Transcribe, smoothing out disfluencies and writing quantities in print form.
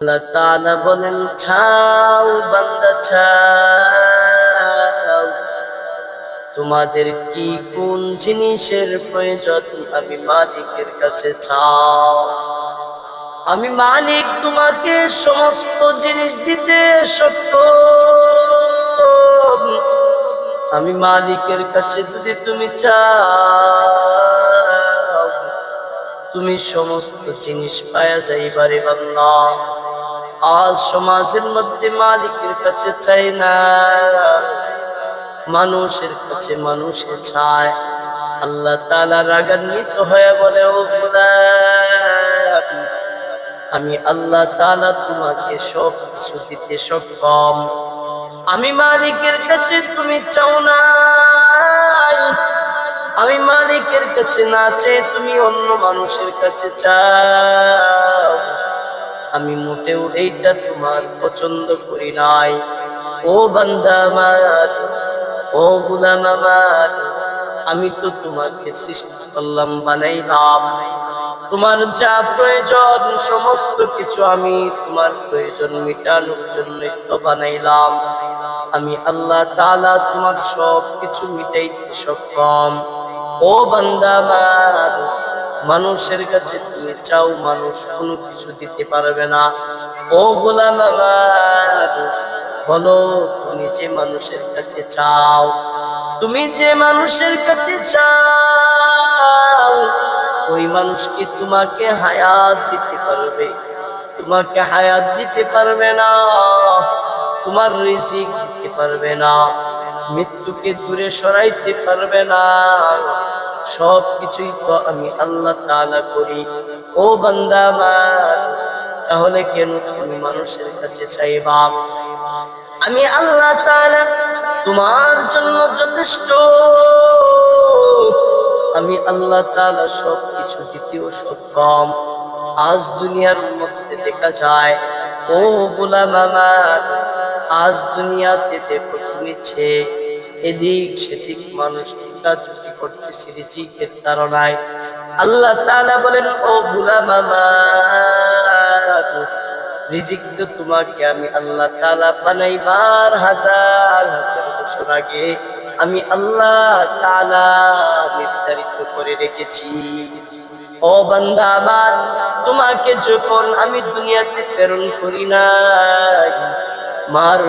আল্লাহ তাআলা বলেন, ছাও বান্দা ছাও, তোমাদের কি কোন জিনিসের প্রয়োজন আমি মালিকের কাছে চাও। আমি মালিক তোমাকে সমস্ত জিনিস দিতে সক্ষম। আমি মালিকের কাছে যদি তুমি চাও, তুমি সমস্ত জিনিস পাওয়া যাইবারে বান্দা। আজ সমাজের মধ্যে মালিকের কাছে চাই না, মানুষের কাছে মানুষে চায়। আল্লাহ তাআলা রাগান্বিত হয়ে বলে, ও গোলাম, আমি আল্লাহ তাআলা তোমাকে সব কিছু দিতে সক্ষম। আমি মালিকের কাছে তুমি চাও না, আমি মালিকের কাছে না চেয়ে তুমি অন্য মানুষের কাছে চাও। আমি মোটেও এইটা তোমার পছন্দ করি নাই। ও বান্দা আমার, ও গোলাম আমার, আমি তো তোমাকে সৃষ্টি করলাম, বানাইলাম। তোমার যা প্রয়োজন সমস্ত কিছু আমি তোমার প্রয়োজন মেটানোর জন্য তো বানাইলাম। আমি আল্লাহ তাআলা তোমার সব কিছু মিটাইতে সক্ষম। ও বান্দা আমার, মানুষের কাছে তুমি চাও, মানুষ কোনো কিছু দিতে পারবে না। ও গোলাম আমার, বলো তুমি যে মানুষের কাছে চাও, তুমি যে মানুষের কাছে চাও, ওই মানুষ কি তোমাকে হায়াত দিতে পারবে? তোমাকে হায়াত দিতে পারবে না। তোমার রিজিক দিতে পারবে না, মৃত্যুকে দূরে সরাইতে পারবে না। সব কিছুই তো আমি আল্লাহ তাআলা করি। ও বান্দা আমার, তাহলে কেন তুমি মানুষের কাছে চাইবা? আমি আল্লাহ তাআলা তোমার জন্য যথেষ্ট। আমি আল্লাহ তাআলা সব কিছু দিতেও সক্ষম। আজ দুনিয়ার মধ্যে দেখা যায়, ও গোলাম আমার, আজ দুনিয়াতে দেখো তুমি এদিক সেদিক মানুষ ছুটাছুটি করতেছে রিজিকের তাড়নায়। আল্লাহ তাআলা বলেন, ও গোলাম আমার, রিজিক তো তোমাকে আমি আল্লাহ তাআলা বানাইবার হাজার হাজার বছর আগে আমি আল্লাহ তাআলা নির্ধারিত করে রেখেছি। ও বান্দা আমার, তোমাকে যখন আমি দুনিয়াতে প্রেরণ করি নাই, মার